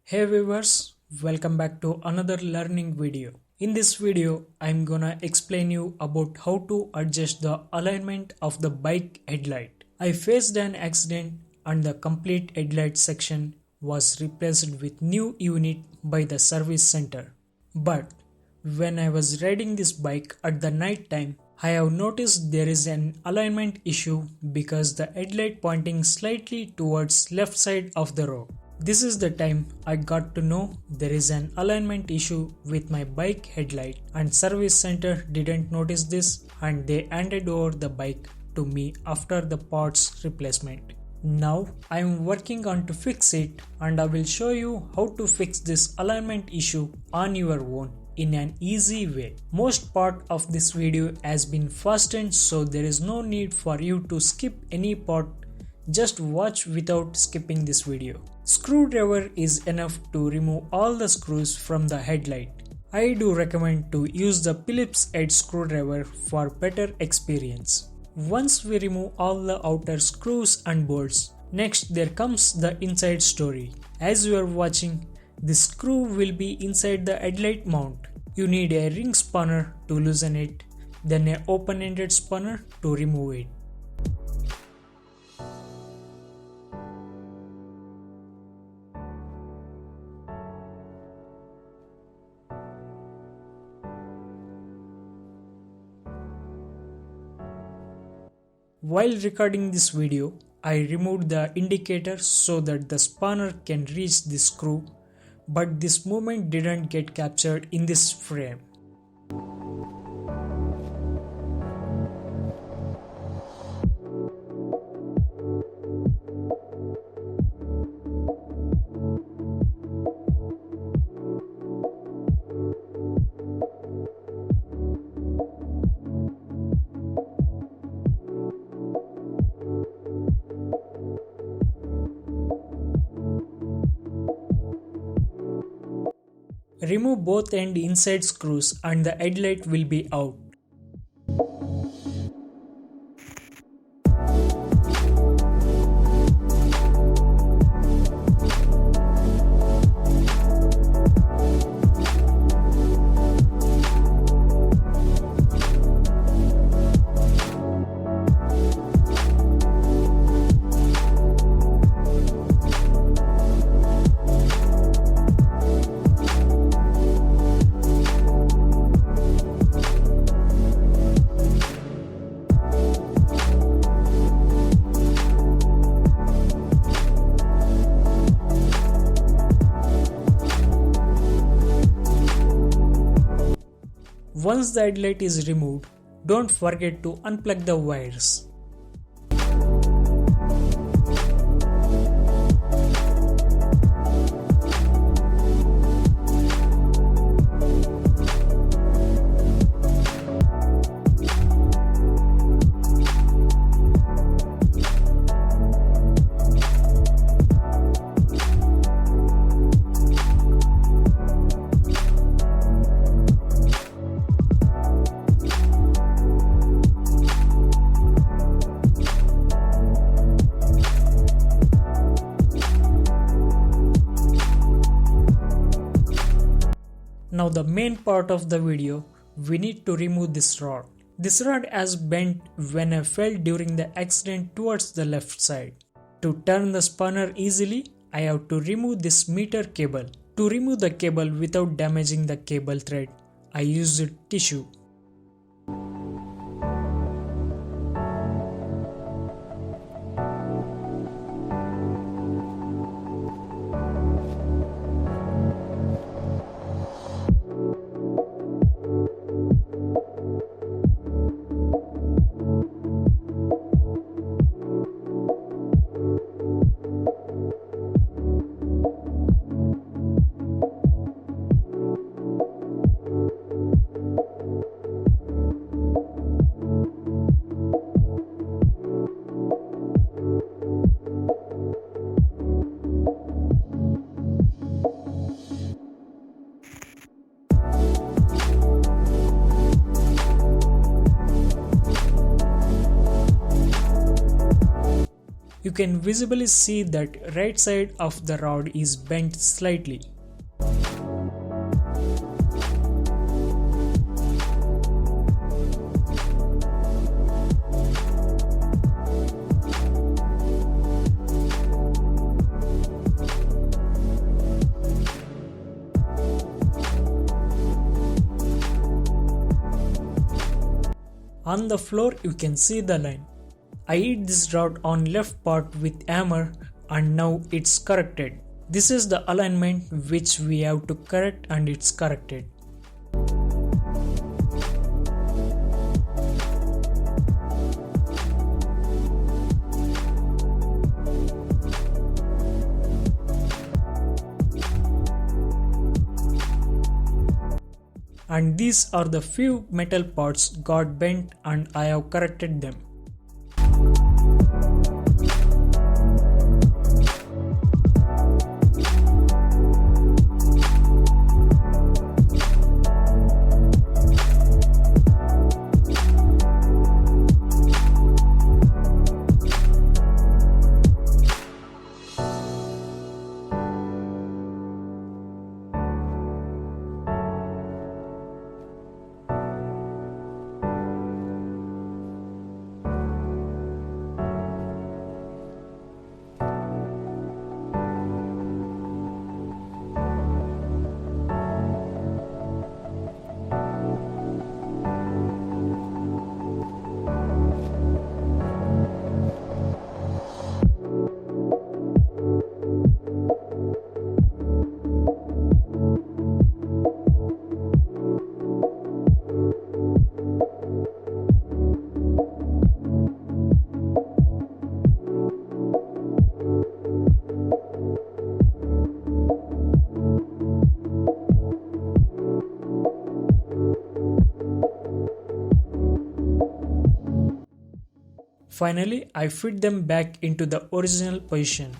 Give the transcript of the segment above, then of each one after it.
Hey viewers, welcome back to another learning video. In this video, I'm gonna explain you about how to adjust the alignment of the bike headlight. I faced an accident and the complete headlight section was replaced with new unit by the service center. But when I was riding this bike at the night time, I have noticed there is an alignment issue because the headlight pointing slightly towards left side of the road. This is the time I got to know there is an alignment issue with my bike headlight, and service center didn't notice this and they handed over the bike to me after the parts replacement. Now I am working on to fix it, and I will show you how to fix this alignment issue on your own in an easy way. Most part of this video has been fastened, so there is no need for you to skip any part. Just watch without skipping this video. Screwdriver is enough to remove all the screws from the headlight. I do recommend to use the Phillips head screwdriver for better experience. Once we remove all the outer screws and bolts, next there comes the inside story. As you are watching, the screw will be inside the headlight mount. You need a ring spanner to loosen it, then an open-ended spanner to remove it. While recording this video, I removed the indicator so that the spanner can reach the screw, but this movement didn't get captured in this frame. Remove both end inside screws and the headlight will be out. Once the headlight is removed, don't forget to unplug the wires. Now the main part of the video, we need to remove this rod. This rod has bent when I fell during the accident towards the left side. To turn the spanner easily, I have to remove this meter cable. To remove the cable without damaging the cable thread, I used tissue. can visibly see that right side of the rod is bent slightly. On the floor you can see the line. I hit this rod on left part with hammer and now it's corrected. This is the alignment which we have to correct and it's corrected. And these are the few metal parts got bent and I have corrected them. Finally, I fit them back into the original position.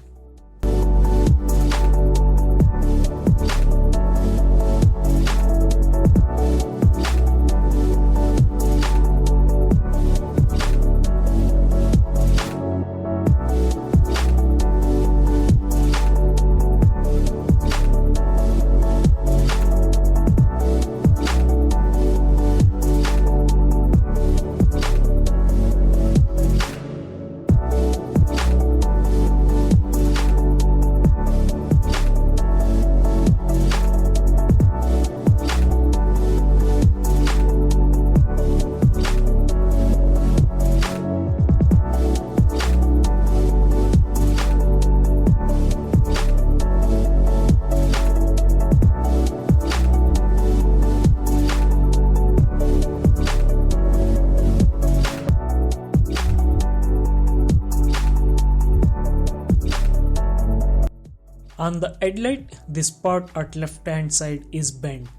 On the headlight, this part at left hand side is bent.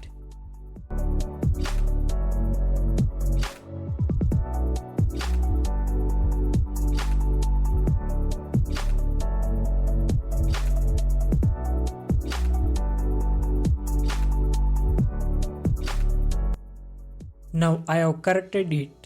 Now I have corrected it.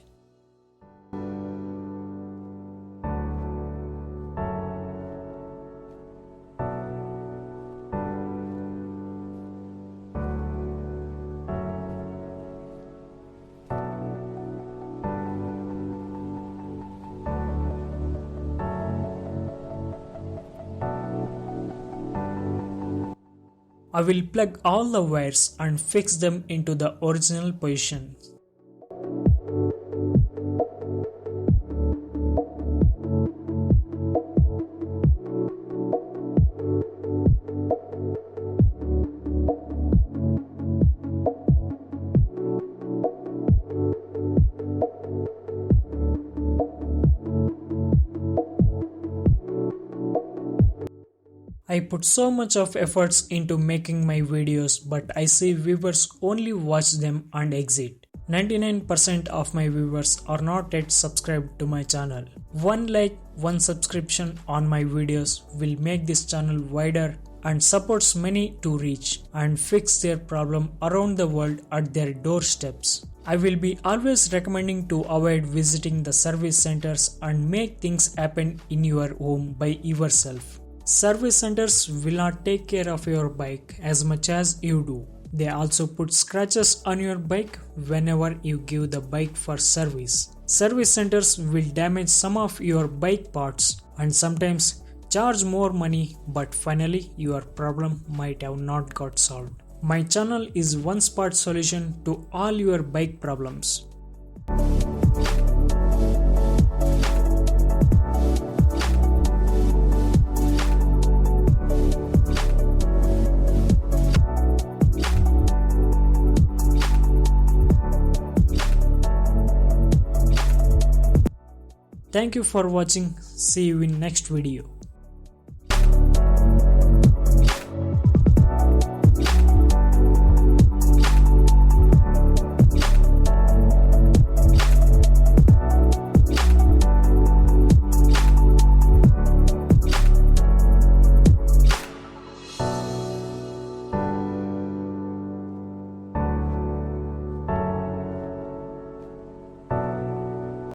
I will plug all the wires and fix them into the original position. I put so much of efforts into making my videos, but I see viewers only watch them and exit. 99% of my viewers are not yet subscribed to my channel. One like, one subscription on my videos will make this channel wider and supports many to reach and fix their problem around the world at their doorsteps. I will be always recommending to avoid visiting the service centers and make things happen in your home by yourself. Service centers will not take care of your bike as much as you do. They also put scratches on your bike whenever you give the bike for service. Service centers will damage some of your bike parts and sometimes charge more money, but finally your problem might have not got solved. My channel is one spot solution to all your bike problems. Thank you for watching. See you in next video.